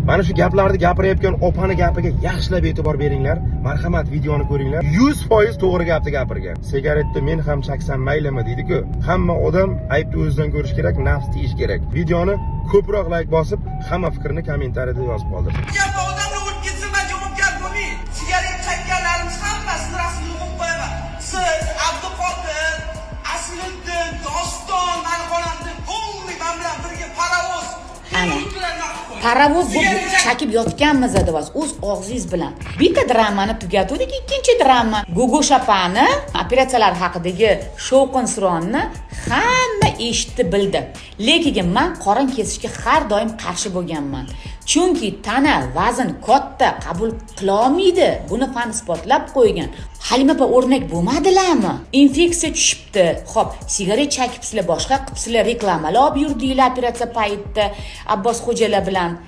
Mana shu gaplarni gapirayotgan opani gapiga yaxshilab e'tibor beringlar. Marhamat, videoni ko'ringlar. 100% to'g'ri gapni gapirgan. Sigaretni men ham chaksam maylimi deydi-ku. Hamma odam aybni o'zidan ko'rish kerak, nafs tiyish kerak. Videoni ko'proq like bosib, hamma fikrni kommentariyada yozib qoldiring. Gap odamni o'lib ketsin va javobgar bo'lmang. Sigaret chekkanlarimiz hammasini rasmini qo'yib qo'yaman. Siz, Abduqodir, Asliddin, Doston, Marxonatni ko'ngli men bilan birga parovoz. Parovoz bu chakib yotganmiz adavas o'z og'zingiz bilan. Bitta dramani tugatdik, ikkinchi drama Gogo Shapani operatsiyalar haqidagi shovqin-suronni hamma eshitdi, bildi. Lekin men qorin kesishga har doim qarshi bo'lganman. Chunki tana vazn katta qabul qila olmaydi. Buni fan isbotlab qo'ygan. Halima opa o'rnak bo'lmadilarmi? Infeksiya tushibdi. Xo'p, sigaret chakibsizlar, boshqa qilibsizlar, reklamalar olib yurdinglar operatsiya paytida Abbos xo'jalar bilan.